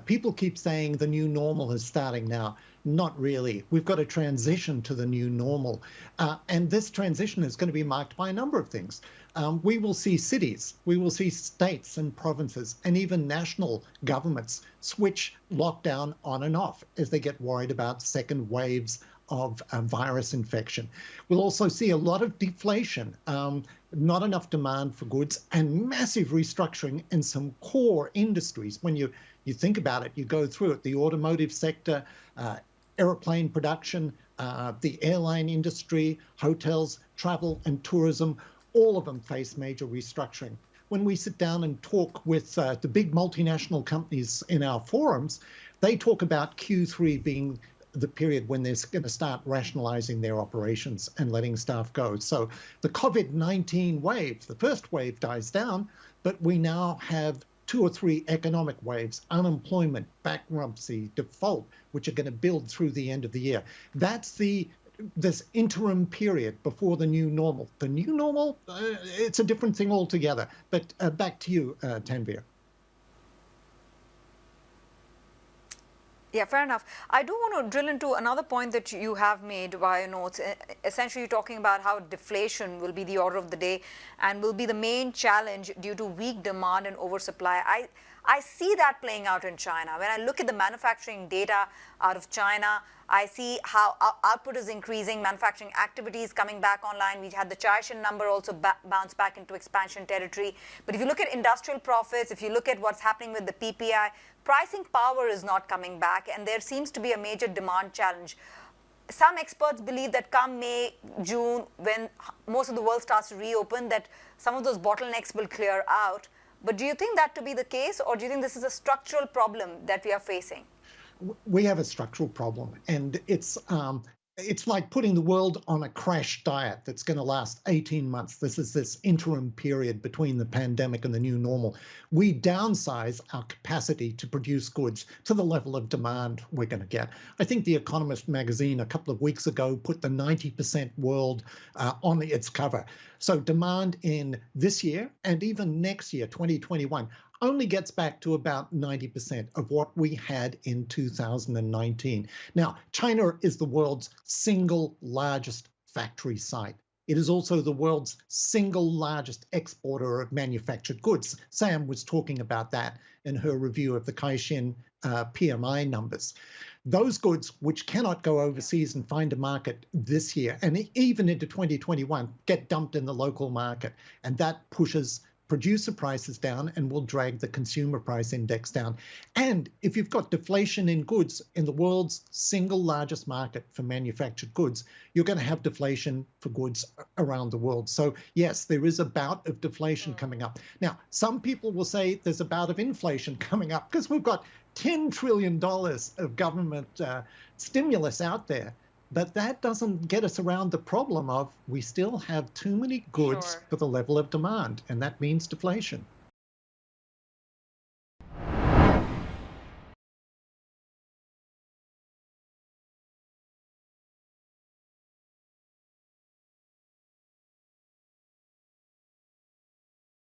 People keep saying the new normal is starting now. Not really. We've got to transition to the new normal. And this transition is going to be marked by a number of things. We will see cities, we will see states and provinces, and even national governments switch lockdown on and off as they get worried about second waves of virus infection. We'll also see a lot of deflation, not enough demand for goods, and massive restructuring in some core industries. When you think about it, you go through it, the automotive sector, aeroplane production, the airline industry, hotels, travel and tourism, all of them face major restructuring. When we sit down and talk with the big multinational companies in our forums, they talk about Q3 being the period when they're going to start rationalizing their operations and letting staff go. So the COVID-19 wave, the first wave dies down, but we now have 2 or 3 economic waves, unemployment, bankruptcy, default, which are going to build through the end of the year. That's this interim period before the new normal. The new normal, it's a different thing altogether. But back to you, Tanvir. Yeah, fair enough. I do want to drill into another point that you have made via notes, essentially talking about how deflation will be the order of the day and will be the main challenge due to weak demand and oversupply. I see that playing out in China. When I look at the manufacturing data out of China, I see how output is increasing, manufacturing activities coming back online. We had the Caixin number also bounce back into expansion territory. But if you look at industrial profits, if you look at what's happening with the PPI, pricing power is not coming back, and there seems to be a major demand challenge. Some experts believe that come May, June, when most of the world starts to reopen, that some of those bottlenecks will clear out. But do you think that to be the case, or do you think this is a structural problem that we are facing? We have a structural problem, and it's like putting the world on a crash diet that's going to last 18 months. This is this interim period between the pandemic and the new normal. We downsize our capacity to produce goods to the level of demand we're going to get. I think The Economist magazine a couple of weeks ago put the 90% world on its cover. So demand in this year and even next year, 2021, only gets back to about 90% of what we had in 2019. Now, China is the world's single largest factory site. It is also the world's single largest exporter of manufactured goods. Sam was talking about that in her review of the Caixin PMI numbers. Those goods which cannot go overseas and find a market this year and even into 2021 get dumped in the local market, and that pushes producer prices down and will drag the consumer price index down. And if you've got deflation in goods in the world's single largest market for manufactured goods, you're going to have deflation for goods around the world. So yes, there is a bout of deflation coming up. Now, some people will say there's a bout of inflation coming up because we've got $10 trillion of government stimulus out there. But that doesn't get us around the problem of we still have too many goods for the level of demand, and that means deflation.